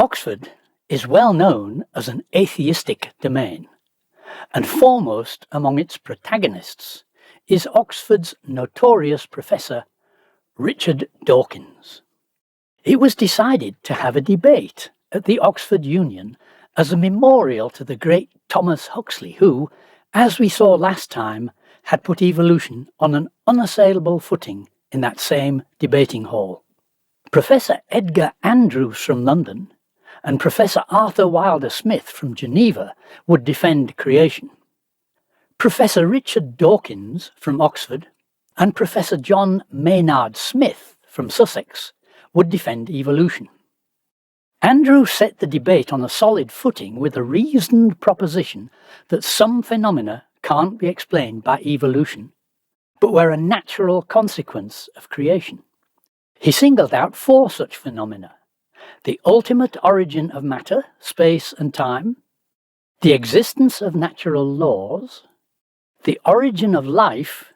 Oxford is well known as an atheistic domain, and foremost among its protagonists is Oxford's notorious professor, Richard Dawkins. It was decided to have a debate at the Oxford Union as a memorial to the great Thomas Huxley, who, as we saw last time, had put evolution on an unassailable footing in that same debating hall. Professor Edgar Andrews from London and Professor Arthur Wilder Smith from Geneva would defend creation. Professor Richard Dawkins from Oxford and Professor John Maynard Smith from Sussex would defend evolution. Andrews set the debate on a solid footing with a reasoned proposition that some phenomena can't be explained by evolution, but were a natural consequence of creation. He singled out 4 such phenomena: the ultimate origin of matter, space and time, the existence of natural laws, the origin of life,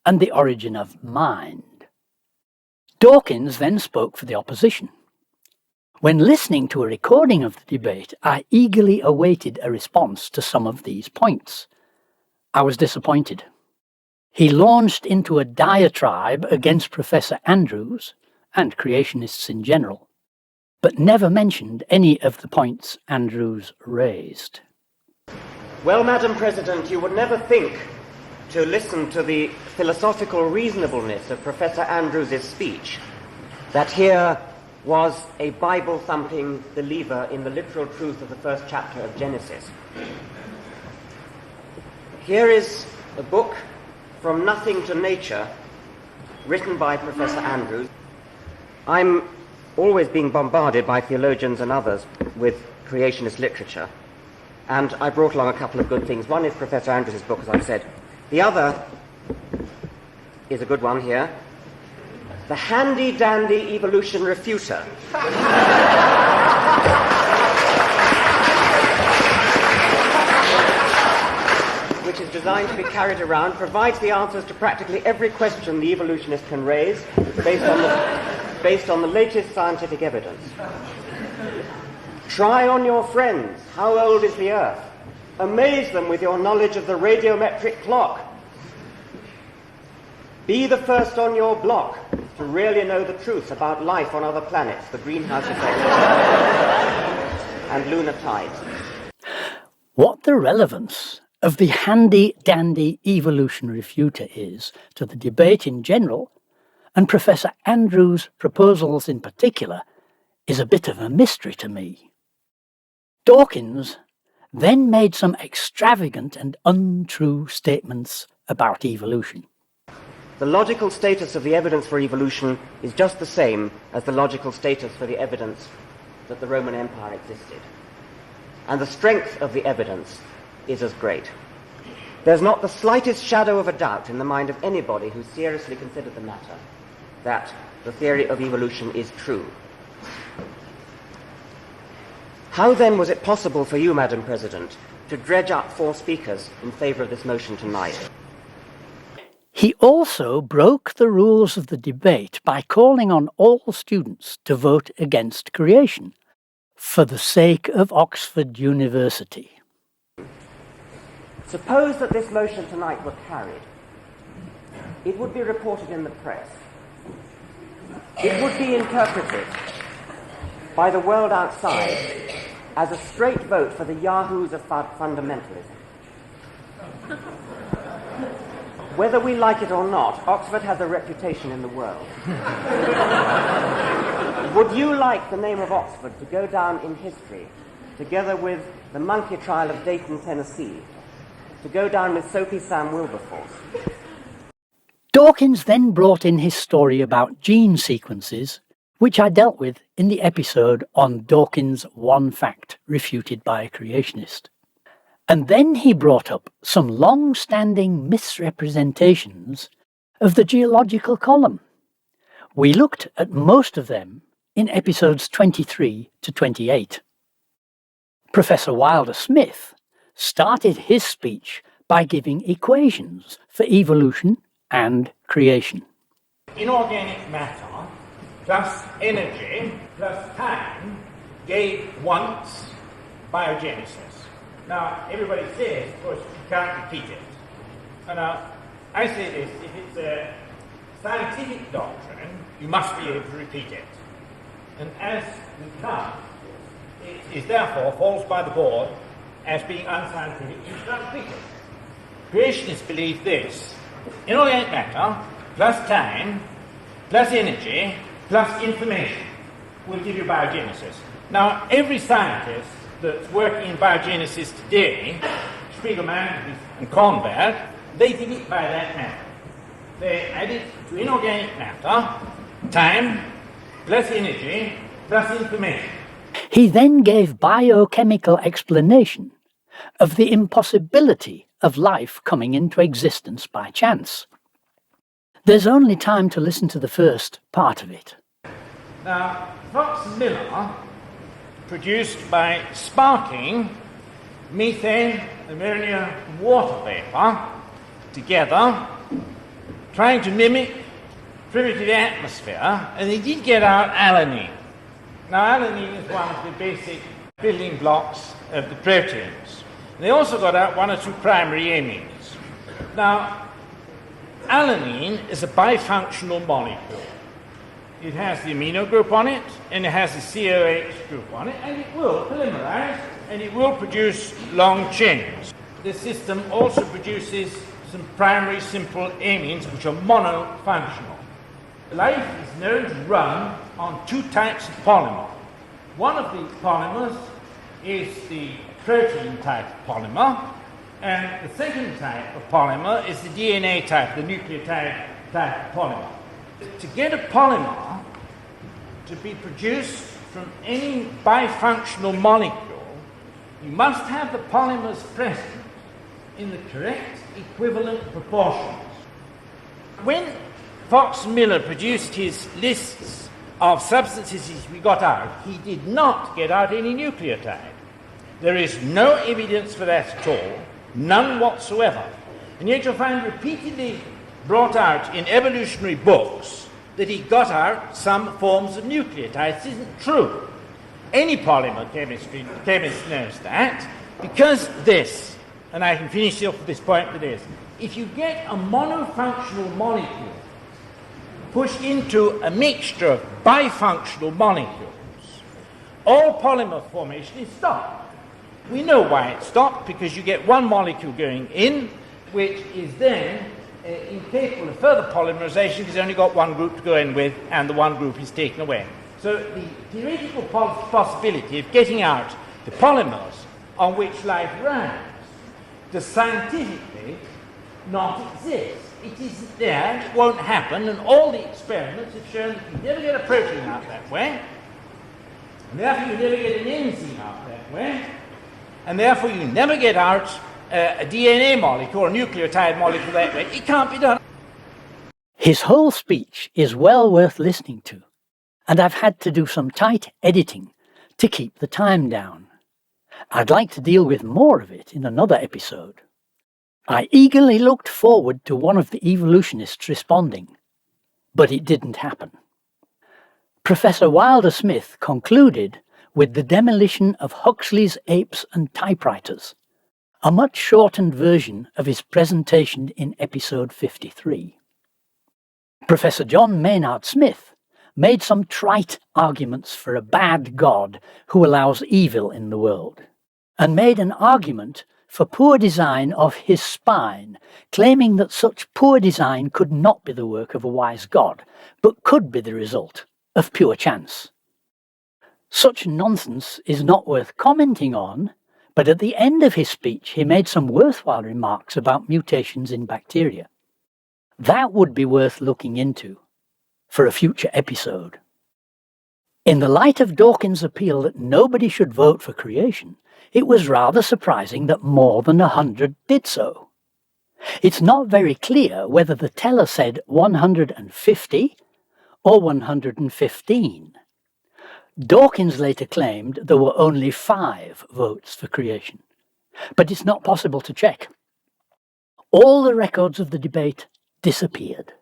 and the origin of mind. Dawkins then spoke for the opposition. When listening to a recording of the debate, I eagerly awaited a response to some of these points. I was disappointed. He launched into a diatribe against Professor Andrews and creationists in general, but never mentioned any of the points Andrews raised. Well, Madam President, you would never think to listen to the philosophical reasonableness of Professor Andrews' speech that here was a Bible-thumping believer in the literal truth of the first chapter of Genesis. Here is a book, From Nothing to Nature, written by Professor Andrews. I'm always being bombarded by theologians and others with creationist literature, and I brought along a couple of good things. One is Professor Andrews' book, as I've said. The other is a good one here, The Handy-Dandy Evolution Refuter. Which is designed to be carried around, provides the answers to practically every question the evolutionist can raise based on the latest scientific evidence. Try on your friends. How old is the Earth? Amaze them with your knowledge of the radiometric clock. Be the first on your block to really know the truth about life on other planets, the greenhouse effect, and lunar tides. What the relevance of the handy-dandy evolution refuter is to the debate in general, and Professor Andrews' proposals in particular, is a bit of a mystery to me. Dawkins then made some extravagant and untrue statements about evolution. The logical status of the evidence for evolution is just the same as the logical status for the evidence that the Roman Empire existed. And the strength of the evidence is as great. There's not the slightest shadow of a doubt in the mind of anybody who seriously considered the matter that the theory of evolution is true. How then was it possible for you, Madam President, to dredge up 4 speakers in favour of this motion tonight? He also broke the rules of the debate by calling on all students to vote against creation for the sake of Oxford University. Suppose that this motion tonight were carried. It would be reported in the press. It would be interpreted by the world outside as a straight vote for the yahoos of fundamentalism. Whether we like it or not, Oxford has a reputation in the world. Would you like the name of Oxford to go down in history, together with the monkey trial of Dayton, Tennessee, to go down with Soapy Sam Wilberforce? Dawkins then brought in his story about gene sequences, which I dealt with in the episode on Dawkins' One Fact Refuted by a Creationist. And then he brought up some long-standing misrepresentations of the geological column. We looked at most of them in episodes 23 to 28. Professor Wilder Smith started his speech by giving equations for evolution and creation. Inorganic matter plus energy plus time gave once biogenesis. Now, everybody says, of course, you can't repeat it. And I say this, if it's a scientific doctrine, you must be able to repeat it. And as we can't, it is therefore falls by the board as being unscientific. You can't repeat it. Creationists believe this: inorganic matter plus time plus energy plus information will give you biogenesis. Now, every scientist that's working in biogenesis today, Spiegelman and Kornberg, they did it by that method. They added to inorganic matter time plus energy plus information. He then gave biochemical explanation of the impossibility of life coming into existence by chance. There's only time to listen to the first part of it. Now, Fox and Miller produced by sparking methane, ammonia, and water vapor together, trying to mimic primitive atmosphere, and they did get out alanine. Now, alanine is one of the basic building blocks of the proteins. They also got out one or two primary amines. Now, alanine is a bifunctional molecule. It has the amino group on it, and it has the COH group on it, and it will polymerize, and it will produce long chains. The system also produces some primary simple amines, which are monofunctional. Life is known to run on two types of polymer. One of the polymers is the protein type polymer, and the second type of polymer is the DNA type, the nucleotide type polymer. To get a polymer to be produced from any bifunctional molecule, you must have the polymers present in the correct equivalent proportions. When Fox Miller produced his lists of substances we got out, he did not get out any nucleotide. There is no evidence for that at all, none whatsoever. And yet you'll find repeatedly brought out in evolutionary books that he got out some forms of nucleotides. This isn't true. Any polymer chemist knows that, because this, and I can finish off this point with this, if you get a monofunctional molecule pushed into a mixture of bifunctional molecules, all polymer formation is stopped. We know why it's stopped, because you get one molecule going in, which is then incapable of further polymerization because it's only got one group to go in with, and the one group is taken away. So the theoretical possibility of getting out the polymers on which life runs does scientifically not exist. It isn't there, it won't happen, and all the experiments have shown that you never get a protein out that way, and therefore you never get an enzyme out that way, and therefore you never get out a DNA molecule or a nucleotide molecule that way. It can't be done. His whole speech is well worth listening to, and I've had to do some tight editing to keep the time down. I'd like to deal with more of it in another episode. I eagerly looked forward to one of the evolutionists responding, but it didn't happen. Professor Wilder Smith concluded with the demolition of Huxley's Apes and Typewriters, a much shortened version of his presentation in episode 53. Professor John Maynard Smith made some trite arguments for a bad God who allows evil in the world, and made an argument for poor design of his spine, claiming that such poor design could not be the work of a wise God, but could be the result of pure chance. Such nonsense is not worth commenting on, but at the end of his speech he made some worthwhile remarks about mutations in bacteria. That would be worth looking into for a future episode. In the light of Dawkins' appeal that nobody should vote for creation, it was rather surprising that more than 100 did so. It's not very clear whether the teller said 150 or 115. Dawkins later claimed there were only 5 votes for creation, but it's not possible to check. All the records of the debate disappeared.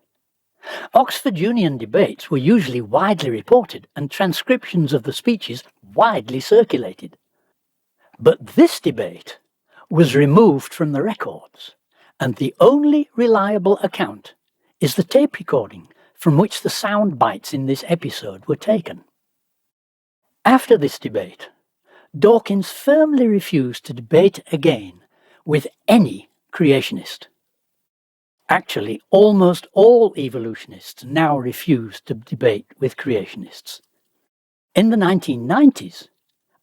Oxford Union debates were usually widely reported, and transcriptions of the speeches widely circulated. But this debate was removed from the records, and the only reliable account is the tape recording from which the sound bites in this episode were taken. After this debate, Dawkins firmly refused to debate again with any creationist. Actually, almost all evolutionists now refuse to debate with creationists. In the 1990s,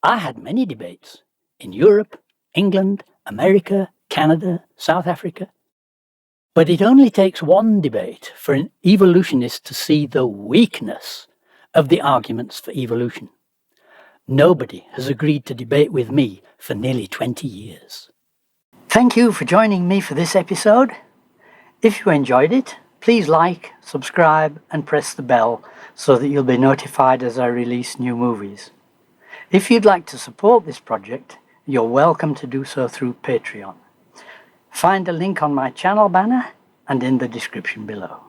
I had many debates in Europe, England, America, Canada, South Africa. But it only takes one debate for an evolutionist to see the weakness of the arguments for evolution. Nobody has agreed to debate with me for nearly 20 years. Thank you for joining me for this episode. If you enjoyed it, please like, subscribe, and press the bell so that you'll be notified as I release new movies. If you'd like to support this project, you're welcome to do so through Patreon. Find a link on my channel banner and in the description below.